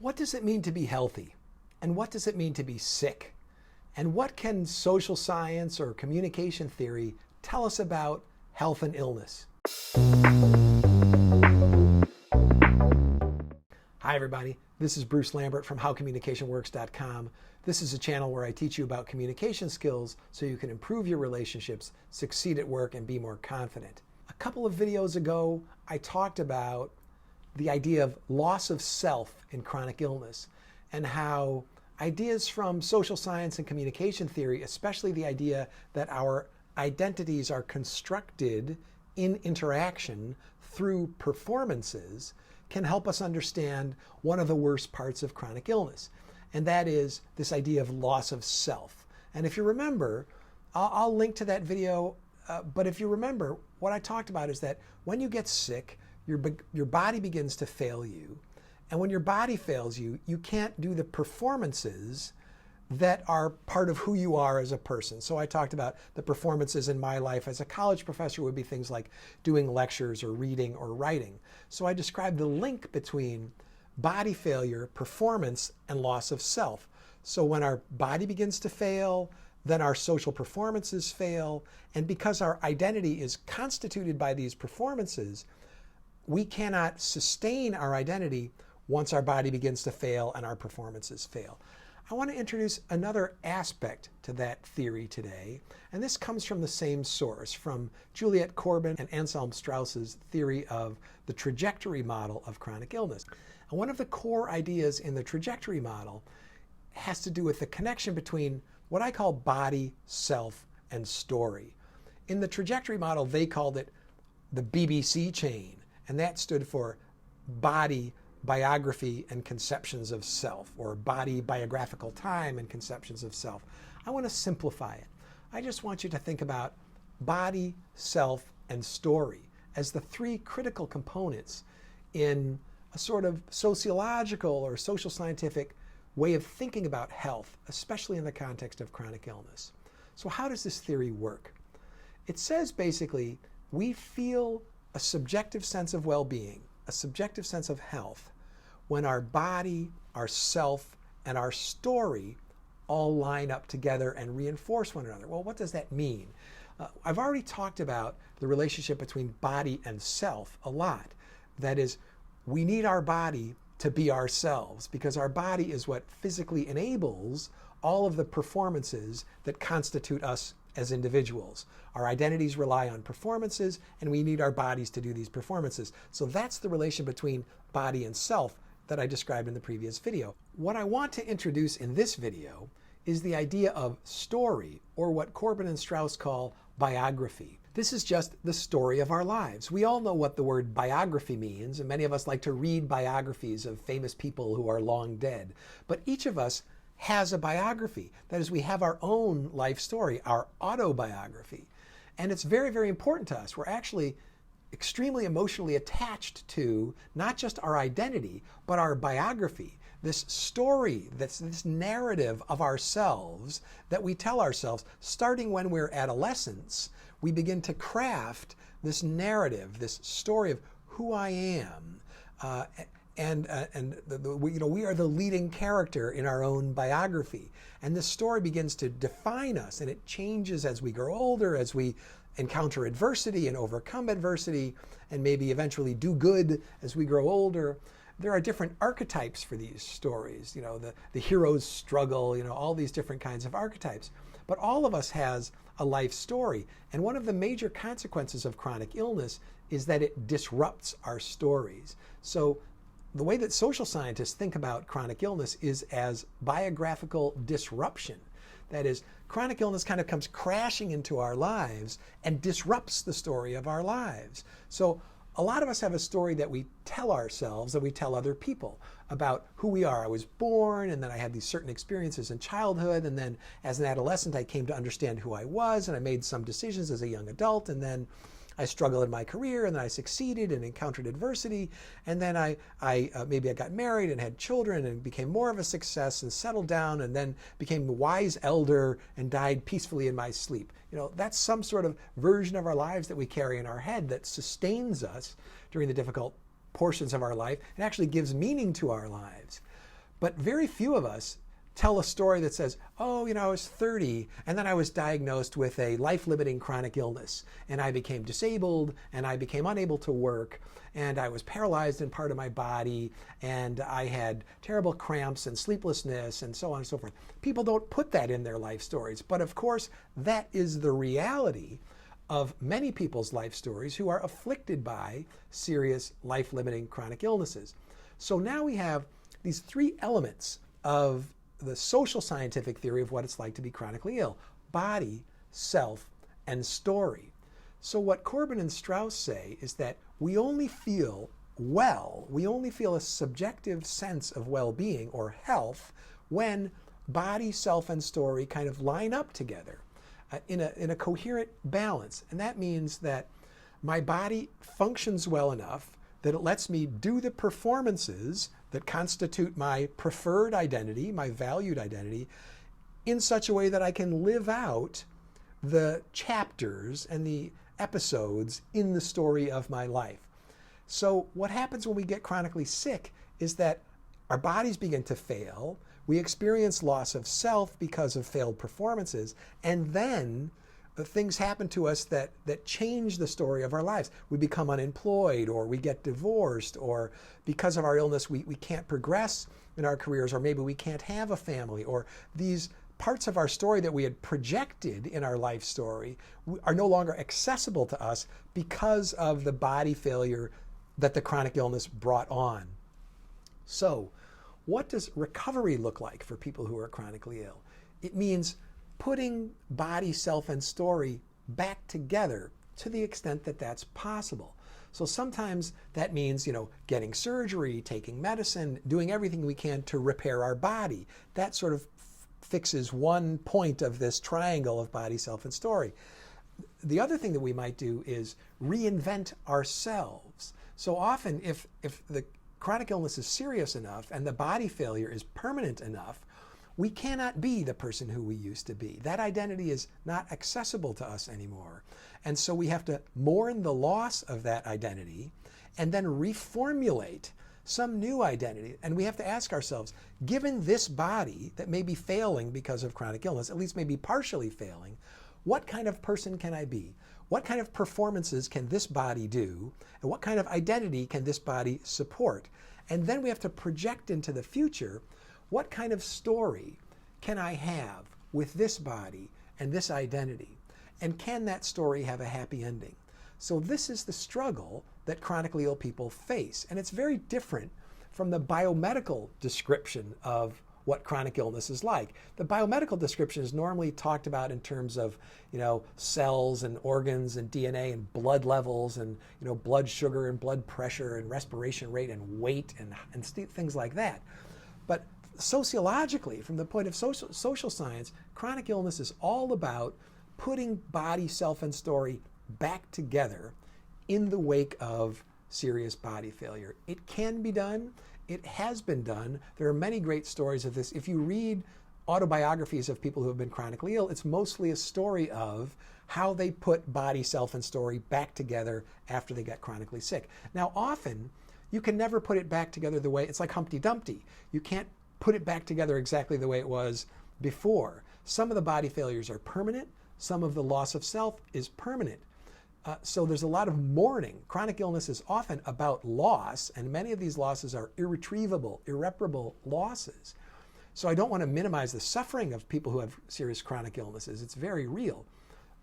What does it mean to be healthy? And what does it mean to be sick? And what can social science or communication theory tell us about health and illness? Hi everybody, this is Bruce Lambert from HowCommunicationWorks.com. This is a channel where I teach you about communication skills so you can improve your relationships, succeed at work, and be more confident. A couple of videos ago, I talked about the idea of loss of self in chronic illness and how ideas from social science and communication theory, especially the idea that our identities are constructed in interaction through performances, can help us understand one of the worst parts of chronic illness. And that is this idea of loss of self. And if you remember, I'll link to that video, but if you remember, what I talked about is that when you get sick, your body begins to fail you. And when your body fails you, you can't do the performances that are part of who you are as a person. So I talked about the performances in my life as a college professor would be things like doing lectures or reading or writing. So I described the link between body failure, performance, and loss of self. So when our body begins to fail, then our social performances fail. And because our identity is constituted by these performances, we cannot sustain our identity once our body begins to fail and our performances fail. I want to introduce another aspect to that theory today, and this comes from the same source, from Juliet Corbin and Anselm Strauss's theory of the trajectory model of chronic illness. And one of the core ideas in the trajectory model has to do with the connection between what I call body, self, and story. In the trajectory model, they called it the BBC chain, and that stood for body, biography, and conceptions of self, or body, biographical time, and conceptions of self. I want to simplify it. I just want you to think about body, self, and story as the three critical components in a sort of sociological or social scientific way of thinking about health, especially in the context of chronic illness. So how does this theory work? It says basically we feel a subjective sense of well-being, a subjective sense of health, when our body, our self, and our story all line up together and reinforce one another. Well, what does that mean? I've already talked about the relationship between body and self a lot. That is, we need our body to be ourselves because our body is what physically enables all of the performances that constitute us as individuals. Our identities rely on performances, and we need our bodies to do these performances. So that's the relation between body and self that I described in the previous video. What I want to introduce in this video is the idea of story, or what Corbin and Strauss call biography. This is just the story of our lives. We all know what the word biography means, and many of us like to read biographies of famous people who are long dead. But each of us has a biography. That is, we have our own life story, our autobiography. And it's very, very important to us. We're actually extremely emotionally attached to not just our identity, but our biography. This story, this narrative of ourselves that we tell ourselves, starting when we're adolescents, we begin to craft this narrative, this story of who I am. We are the leading character in our own biography. And this story begins to define us, and it changes as we grow older, as we encounter adversity and overcome adversity, and maybe eventually do good as we grow older. There are different archetypes for these stories, the hero's struggle, all these different kinds of archetypes. But all of us has a life story. And one of the major consequences of chronic illness is that it disrupts our stories. So the way that social scientists think about chronic illness is as biographical disruption. That is, chronic illness kind of comes crashing into our lives and disrupts the story of our lives. So a lot of us have a story that we tell ourselves, that we tell other people about who we are. I was born, and then I had these certain experiences in childhood, and then as an adolescent I came to understand who I was, and I made some decisions as a young adult, and then I struggled in my career, and then I succeeded and encountered adversity, and then maybe I got married and had children and became more of a success and settled down, and then became a wise elder and died peacefully in my sleep. That's some sort of version of our lives that we carry in our head that sustains us during the difficult portions of our life and actually gives meaning to our lives. But very few of us tell a story that says, oh, I was 30 and then I was diagnosed with a life-limiting chronic illness and I became disabled and I became unable to work and I was paralyzed in part of my body and I had terrible cramps and sleeplessness and so on and so forth. People don't put that in their life stories, but of course that is the reality of many people's life stories who are afflicted by serious life-limiting chronic illnesses. So now we have these three elements of the social scientific theory of what it's like to be chronically ill: body, self, and story. So what Corbin and Strauss say is that we only feel well, we only feel a subjective sense of well-being or health when body, self, and story kind of line up together in a coherent balance. And that means that my body functions well enough that it lets me do the performances that constitute my preferred identity, my valued identity, in such a way that I can live out the chapters and the episodes in the story of my life. So what happens when we get chronically sick is that our bodies begin to fail, we experience loss of self because of failed performances, and then things happen to us that change the story of our lives. We become unemployed, or we get divorced, or because of our illness we can't progress in our careers, or maybe we can't have a family, or these parts of our story that we had projected in our life story are no longer accessible to us because of the body failure that the chronic illness brought on. So, what does recovery look like for people who are chronically ill? It means putting body, self, and story back together to the extent that that's possible. So sometimes that means, getting surgery, taking medicine, doing everything we can to repair our body. That sort of fixes one point of this triangle of body, self, and story. The other thing that we might do is reinvent ourselves. So often if the chronic illness is serious enough and the body failure is permanent enough, we cannot be the person who we used to be. That identity is not accessible to us anymore. And so we have to mourn the loss of that identity and then reformulate some new identity. And we have to ask ourselves, given this body that may be failing because of chronic illness, at least maybe partially failing, what kind of person can I be? What kind of performances can this body do? And what kind of identity can this body support? And then we have to project into the future, what kind of story can I have with this body and this identity? And can that story have a happy ending? So this is the struggle that chronically ill people face. And it's very different from the biomedical description of what chronic illness is like. The biomedical description is normally talked about in terms of, cells and organs and DNA and blood levels and, blood sugar and blood pressure and respiration rate and weight and things like that. But sociologically, from the point of social science, chronic illness is all about putting body, self, and story back together in the wake of serious body failure. It can be done. It has been done. There are many great stories of this. If you read autobiographies of people who have been chronically ill, it's mostly a story of how they put body, self, and story back together after they get chronically sick. Now, often, you can never put it back together the way, it's like Humpty Dumpty. You can't put it back together exactly the way it was before. Some of the body failures are permanent. Some of the loss of self is permanent. So there's a lot of mourning. Chronic illness is often about loss, and many of these losses are irretrievable, irreparable losses. So I don't want to minimize the suffering of people who have serious chronic illnesses. It's very real.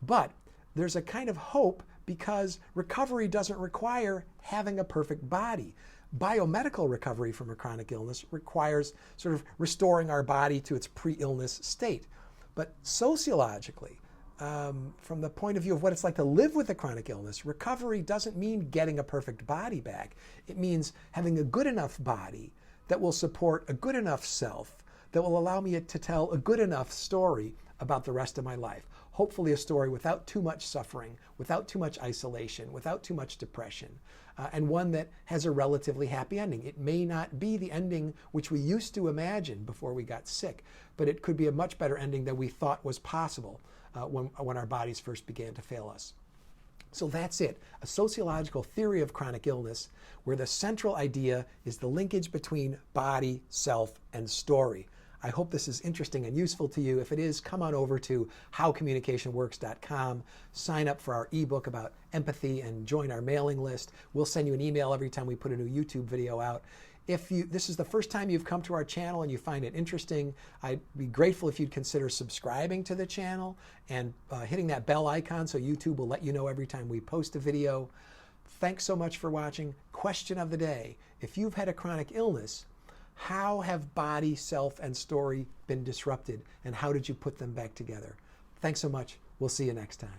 But there's a kind of hope because recovery doesn't require having a perfect body. Biomedical recovery from a chronic illness requires sort of restoring our body to its pre-illness state. But sociologically, from the point of view of what it's like to live with a chronic illness, recovery doesn't mean getting a perfect body back. It means having a good enough body that will support a good enough self, that will allow me to tell a good enough story about the rest of my life. Hopefully a story without too much suffering, without too much isolation, without too much depression, and one that has a relatively happy ending. It may not be the ending which we used to imagine before we got sick, but it could be a much better ending than we thought was possible when our bodies first began to fail us. So that's it, a sociological theory of chronic illness where the central idea is the linkage between body, self, and story. I hope this is interesting and useful to you. If it is, come on over to howcommunicationworks.com, sign up for our ebook about empathy, and join our mailing list. We'll send you an email every time we put a new YouTube video out. If this is the first time you've come to our channel and you find it interesting, I'd be grateful if you'd consider subscribing to the channel and hitting that bell icon so YouTube will let you know every time we post a video. Thanks so much for watching. Question of the day: if you've had a chronic illness, how have body, self, and story been disrupted, and how did you put them back together? Thanks so much. We'll see you next time.